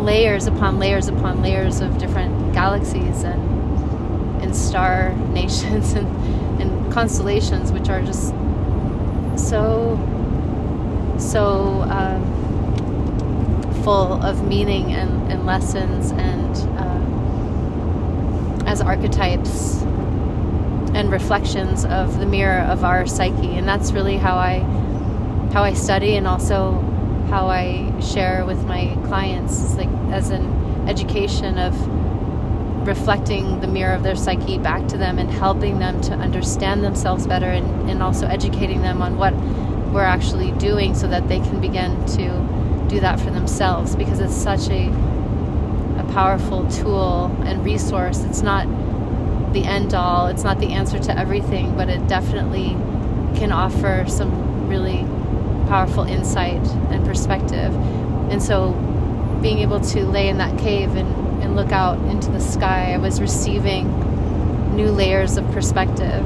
layers upon layers upon layers of different galaxies and star nations and constellations, which are just so full of meaning and lessons and as archetypes and reflections of the mirror of our psyche. And that's really how I study, and also how I share with my clients, like as an education of reflecting the mirror of their psyche back to them and helping them to understand themselves better, and also educating them on what we're actually doing so that they can begin to do that for themselves, because it's such a powerful tool and resource. It's not the end all, it's not the answer to everything, but it definitely can offer some really powerful insight and perspective. And so being able to lay in that cave and look out into the sky, I was receiving new layers of perspective.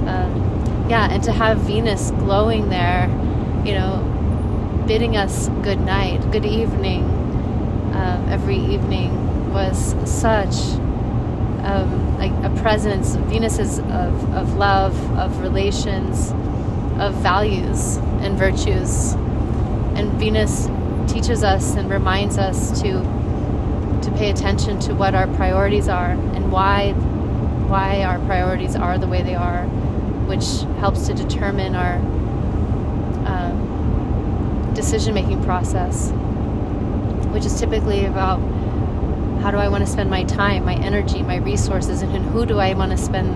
And to have Venus glowing there, bidding us good night, good evening, every evening, was such a presence. Venus is of love, of relations, of values and virtues. And Venus teaches us and reminds us to pay attention to what our priorities are and why our priorities are the way they are, which helps to determine our decision-making process, which is typically about how do I want to spend my time, my energy, my resources, and who do I want to spend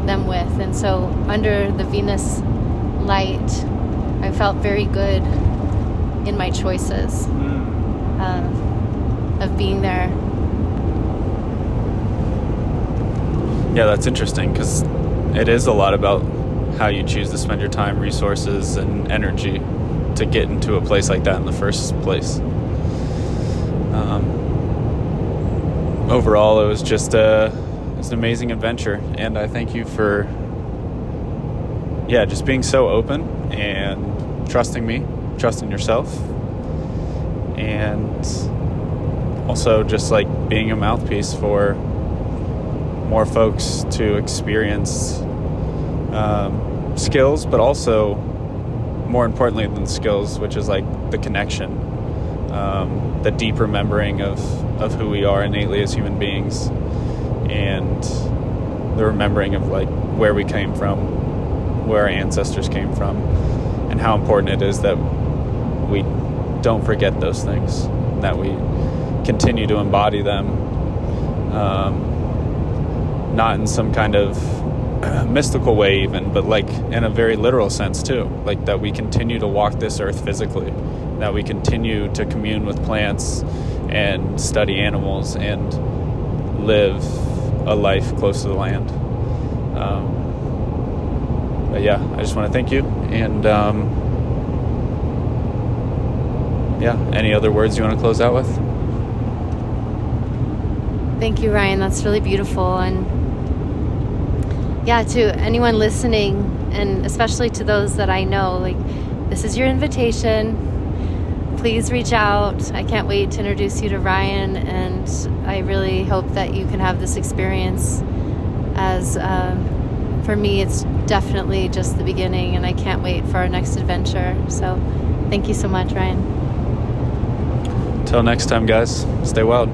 them with. And so under the Venus light, I felt very good in my choices of being there. Yeah, that's interesting, because it is a lot about how you choose to spend your time, resources, and energy to get into a place like that in the first place. Overall, it was just an amazing adventure, and I thank you for just being so open and trusting me, trusting yourself, and also just like being a mouthpiece for more folks to experience skills, but also more importantly than skills, which is like the connection, the deep remembering of who we are innately as human beings, and the remembering of like where we came from, where our ancestors came from, and how important it is that we don't forget those things, that we continue to embody them, not in some kind of mystical way even, but like in a very literal sense too, like that we continue to walk this earth physically, that we continue to commune with plants and study animals and live a life close to the land. But yeah, I just want to thank you, and any other words you want to close out with? Thank you, Ryan. That's really beautiful. And to anyone listening, and especially to those that I know, like, this is your invitation. Please reach out. I can't wait to introduce you to Ryan, and I really hope that you can have this experience. As for me, it's definitely just the beginning, and I can't wait for our next adventure. So thank you so much, Ryan. Till next time, guys. Stay wild.